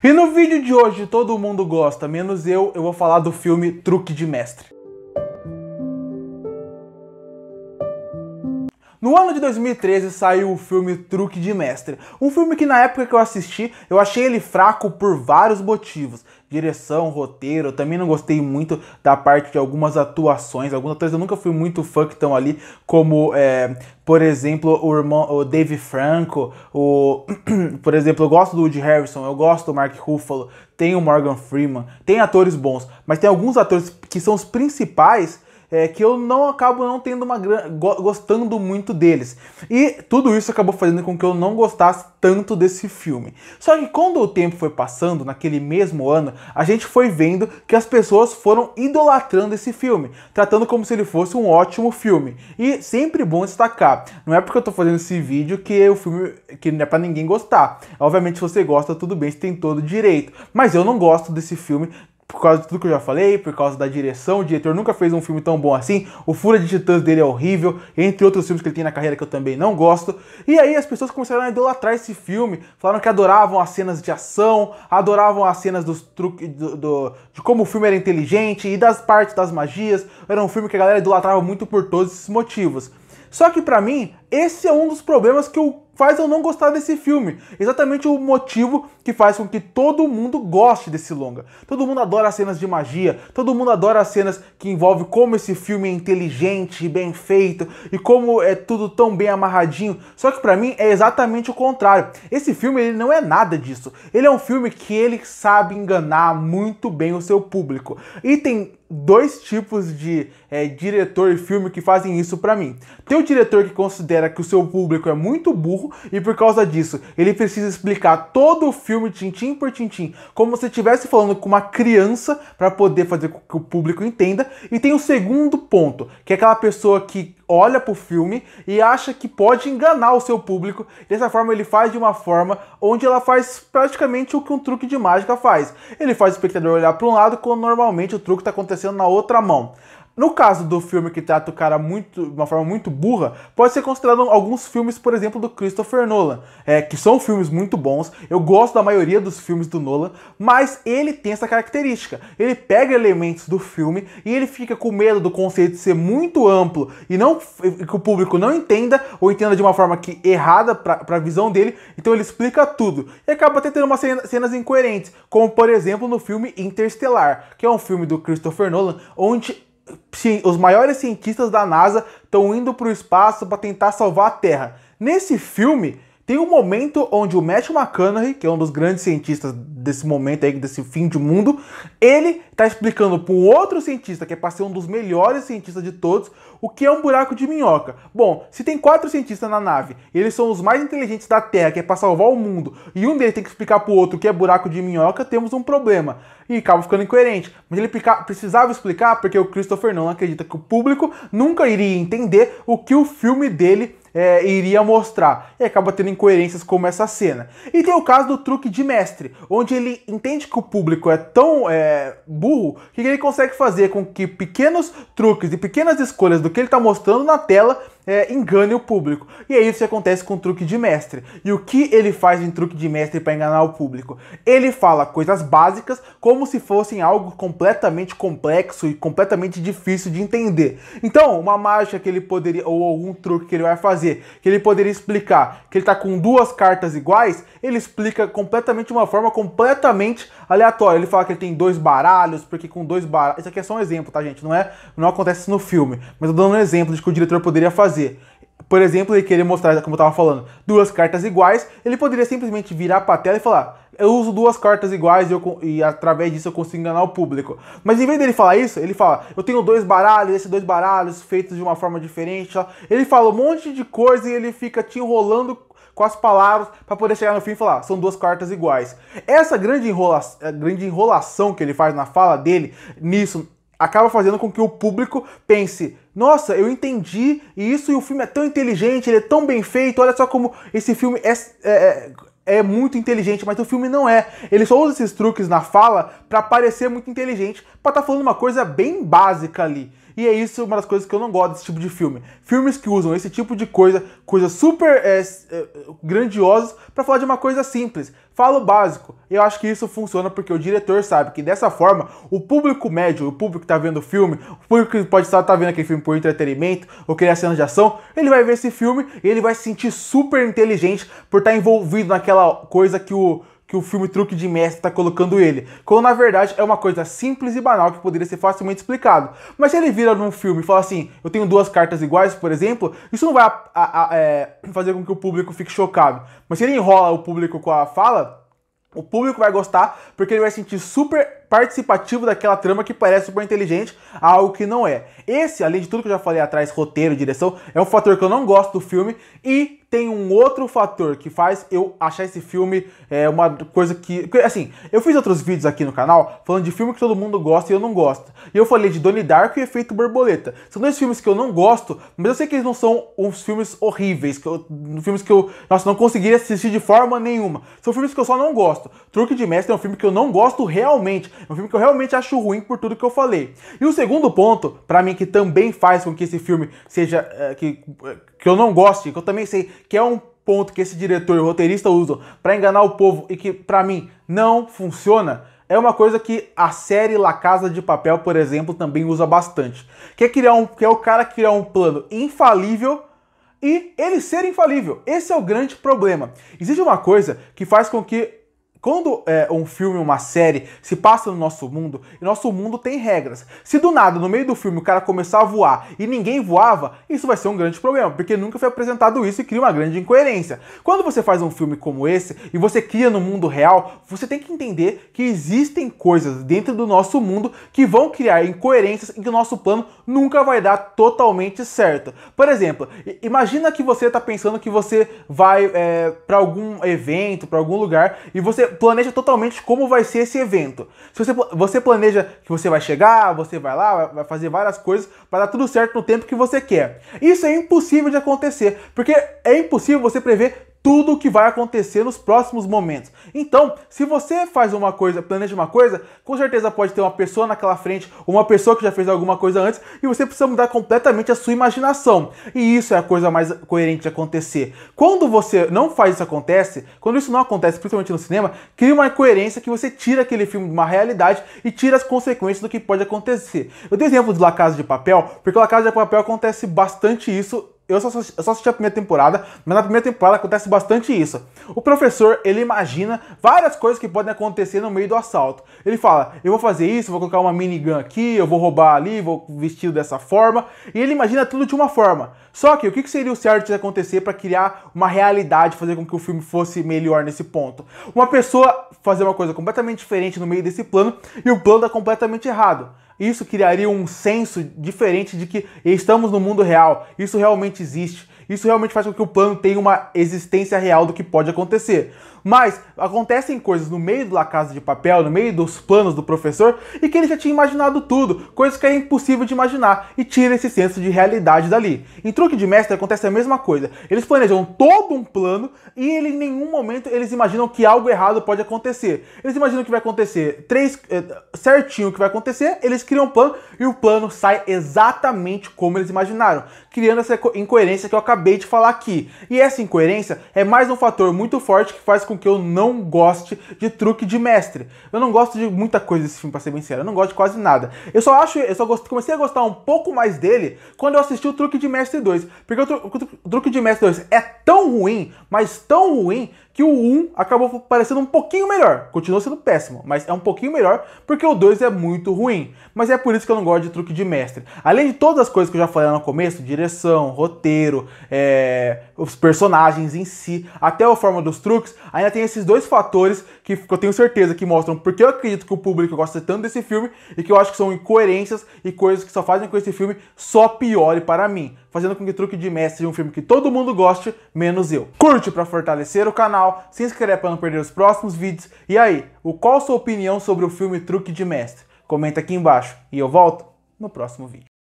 E no vídeo de hoje todo mundo gosta, menos eu vou falar do filme Truque de Mestre. No ano de 2013 saiu o filme Truque de Mestre, um filme que na época que eu assisti, eu achei ele fraco por vários motivos. Direção, roteiro, eu também não gostei muito da parte de algumas atuações, alguns atores eu nunca fui muito fã que estão ali, como, por exemplo, o Dave Franco, por exemplo, eu gosto do Woody Harrelson, eu gosto do Mark Ruffalo, tem o Morgan Freeman, tem atores bons, mas tem alguns atores que são os principais, que eu acabo não tendo gostando muito deles. E tudo isso acabou fazendo com que eu não gostasse tanto desse filme. Só que quando o tempo foi passando, naquele mesmo ano, a gente foi vendo que as pessoas foram idolatrando esse filme, tratando como se ele fosse um ótimo filme. E sempre bom destacar, não é porque eu tô fazendo esse vídeo que o filme que não é pra ninguém gostar. Obviamente se você gosta, tudo bem, você tem todo o direito. Mas eu não gosto desse filme, por causa de tudo que eu já falei, por causa da direção, o diretor nunca fez um filme tão bom assim, o Fúria de Titãs dele é horrível, entre outros filmes que ele tem na carreira que eu também não gosto, e aí as pessoas começaram a idolatrar esse filme, falaram que adoravam as cenas de ação, adoravam as cenas dos truques, de como o filme era inteligente e das partes das magias, era um filme que a galera idolatrava muito por todos esses motivos. Só que pra mim, esse é um dos problemas que faz eu não gostar desse filme. Exatamente o motivo que faz com que todo mundo goste desse longa. Todo mundo adora as cenas de magia, todo mundo adora as cenas que envolvem como esse filme é inteligente e bem feito, e como é tudo tão bem amarradinho. Só que pra mim é exatamente o contrário. Esse filme ele não é nada disso. Ele é um filme que ele sabe enganar muito bem o seu público. E tem dois tipos de diretor e filme que fazem isso pra mim. Tem o diretor que considera que o seu público é muito burro e por causa disso ele precisa explicar todo o filme tintim por tintim, como se estivesse falando com uma criança para poder fazer com que o público entenda. E tem o segundo ponto, que é aquela pessoa que olha pro filme e acha que pode enganar o seu público. Dessa forma ele faz de uma forma onde ela faz praticamente o que um truque de mágica faz. Ele faz o espectador olhar para um lado quando normalmente o truque está acontecendo na outra mão. No caso do filme que trata o cara de uma forma muito burra, pode ser considerado alguns filmes, por exemplo, do Christopher Nolan, que são filmes muito bons. Eu gosto da maioria dos filmes do Nolan, mas ele tem essa característica. Ele pega elementos do filme e ele fica com medo do conceito ser muito amplo e que o público não entenda ou entenda de uma forma errada para a visão dele, então ele explica tudo. E acaba até tendo umas cenas incoerentes, como por exemplo no filme Interstellar, que é um filme do Christopher Nolan, onde os maiores cientistas da NASA estão indo para o espaço para tentar salvar a Terra. Nesse filme, tem um momento onde o Matthew McConaughey, que é um dos grandes cientistas desse momento aí, desse fim de mundo, ele está explicando para um outro cientista, que é para ser um dos melhores cientistas de todos, o que é um buraco de minhoca. Bom, se tem 4 cientistas na nave, e eles são os mais inteligentes da Terra, que é para salvar o mundo, e um deles tem que explicar para o outro o que é buraco de minhoca, temos um problema. E acaba ficando incoerente. Mas ele precisava explicar porque o Christopher Nolan acredita que o público nunca iria entender o que o filme dele iria mostrar. E acaba tendo incoerências como essa cena. E tem o caso do Truque de Mestre, onde ele entende que o público é tão burro que ele consegue fazer com que pequenos truques e pequenas escolhas do que ele está mostrando na tela engane o público. E é isso que acontece com o Truque de Mestre. E o que ele faz em Truque de Mestre para enganar o público? Ele fala coisas básicas como se fossem algo completamente complexo e completamente difícil de entender. Então, uma mágica que ele poderia, ou algum truque que ele vai fazer, que ele poderia explicar que ele está com 2 cartas iguais, ele explica completamente de uma forma completamente aleatória. Ele fala que ele tem 2 baralhos, porque com 2 baralhos... Isso aqui é só um exemplo, tá, gente? Não acontece no filme, mas eu tô dando um exemplo de que o diretor poderia fazer. Por exemplo, ele queria mostrar, como eu tava falando, 2 cartas iguais, ele poderia simplesmente virar pra tela e falar: eu uso 2 cartas iguais e através disso eu consigo enganar o público. Mas em vez dele falar isso, ele fala: eu tenho 2 baralhos, esses 2 baralhos feitos de uma forma diferente. Ele fala um monte de coisa e ele fica te enrolando com as palavras para poder chegar no fim e falar: são 2 cartas iguais. Essa grande enrolação que ele faz na fala dele, nisso, acaba fazendo com que o público pense: nossa, eu entendi isso e o filme é tão inteligente, ele é tão bem feito, olha só como esse filme é muito inteligente, mas o filme não é. Ele só usa esses truques na fala para parecer muito inteligente, para estar falando uma coisa bem básica ali. E é isso uma das coisas que eu não gosto desse tipo de filme. Filmes que usam esse tipo de coisas super grandiosas pra falar de uma coisa simples. Fala o básico. Eu acho que isso funciona porque o diretor sabe que dessa forma o público médio, o público que tá vendo o filme, o público que pode estar vendo aquele filme por entretenimento ou querer cenas de ação, ele vai ver esse filme e ele vai se sentir super inteligente por estar envolvido naquela coisa que o filme Truque de Mestre tá colocando ele. Quando na verdade é uma coisa simples e banal que poderia ser facilmente explicado. Mas se ele vira num filme e fala assim, eu tenho duas cartas iguais, por exemplo, isso não vai fazer com que o público fique chocado. Mas se ele enrola o público com a fala, o público vai gostar porque ele vai sentir super participativo daquela trama que parece super inteligente a algo que não é. Esse, além de tudo que eu já falei atrás, roteiro, direção, é um fator que eu não gosto do filme. E tem um outro fator que faz eu achar esse filme uma coisa que... Assim, eu fiz outros vídeos aqui no canal falando de filme que todo mundo gosta e eu não gosto. E eu falei de Donnie Darko e Efeito Borboleta. São dois filmes que eu não gosto, mas eu sei que eles não são uns filmes horríveis, filmes que eu não conseguiria assistir de forma nenhuma. São filmes que eu só não gosto. Truque de Mestre é um filme que eu não gosto realmente. É um filme que eu realmente acho ruim por tudo que eu falei. E o segundo ponto, pra mim, que também faz com que esse filme seja... que eu não goste, que eu também sei que é um ponto que esse diretor e o roteirista usam pra enganar o povo e que, pra mim, não funciona, é uma coisa que a série La Casa de Papel, por exemplo, também usa bastante. Que é o cara criar um plano infalível e ele ser infalível. Esse é o grande problema. Existe uma coisa que faz com que quando um filme, uma série, se passa no nosso mundo, e nosso mundo tem regras. Se do nada, no meio do filme, o cara começar a voar e ninguém voava, isso vai ser um grande problema, porque nunca foi apresentado isso e cria uma grande incoerência. Quando você faz um filme como esse, e você cria no mundo real, você tem que entender que existem coisas dentro do nosso mundo que vão criar incoerências e que o nosso plano nunca vai dar totalmente certo. Por exemplo, imagina que você está pensando que você vai para algum evento, para algum lugar, e você planeja totalmente como vai ser esse evento. Se você planeja que você vai chegar, você vai lá, vai fazer várias coisas para dar tudo certo no tempo que você quer. Isso é impossível de acontecer, porque é impossível você prever tudo o que vai acontecer nos próximos momentos. Então, se você faz uma coisa, planeja uma coisa, com certeza pode ter uma pessoa naquela frente, ou uma pessoa que já fez alguma coisa antes, e você precisa mudar completamente a sua imaginação. E isso é a coisa mais coerente de acontecer. Quando você não faz isso quando isso não acontece, principalmente no cinema, cria uma incoerência que você tira aquele filme de uma realidade e tira as consequências do que pode acontecer. Eu dei exemplo de La Casa de Papel, porque La Casa de Papel acontece bastante isso. Eu só assisti a primeira temporada, mas na primeira temporada acontece bastante isso. O professor, ele imagina várias coisas que podem acontecer no meio do assalto. Ele fala, eu vou fazer isso, vou colocar uma minigun aqui, eu vou roubar ali, vou vestir dessa forma. E ele imagina tudo de uma forma. Só que o que seria o certo de acontecer para criar uma realidade, fazer com que o filme fosse melhor nesse ponto? Uma pessoa fazer uma coisa completamente diferente no meio desse plano e o plano está completamente errado. Isso criaria um senso diferente de que estamos no mundo real, isso realmente existe, isso realmente faz com que o plano tenha uma existência real do que pode acontecer. Mas acontecem coisas no meio da Casa de Papel, no meio dos planos do professor, e que ele já tinha imaginado tudo, coisas que é impossível de imaginar, e tira esse senso de realidade dali. Em Truque de Mestre acontece a mesma coisa. Eles planejam todo um plano e em nenhum momento eles imaginam que algo errado pode acontecer. Eles imaginam que vai acontecer certinho o que vai acontecer, eles criam um plano e o plano sai exatamente como eles imaginaram, criando essa incoerência que eu acabei de falar aqui. E essa incoerência é mais um fator muito forte que faz com que eu não goste de Truque de Mestre. Eu não gosto de muita coisa desse filme, pra ser bem sincero. Eu não gosto de quase nada. Comecei a gostar um pouco mais dele quando eu assisti o Truque de Mestre 2. Porque o Truque de Mestre 2 é tão ruim, mas tão ruim, que o 1 acabou parecendo um pouquinho melhor. Continua sendo péssimo, mas é um pouquinho melhor porque o 2 é muito ruim. Mas é por isso que eu não gosto de Truque de Mestre. Além de todas as coisas que eu já falei lá no começo, direção, roteiro, os personagens em si, até a forma dos truques, ainda tem esses dois fatores que eu tenho certeza que mostram porque eu acredito que o público gosta tanto desse filme e que eu acho que são incoerências e coisas que só fazem com que esse filme só piore para mim, fazendo com que Truque de Mestre seja um filme que todo mundo goste, menos eu. Curte para fortalecer o canal, se inscreve para não perder os próximos vídeos. E aí, qual a sua opinião sobre o filme Truque de Mestre? Comenta aqui embaixo e eu volto no próximo vídeo.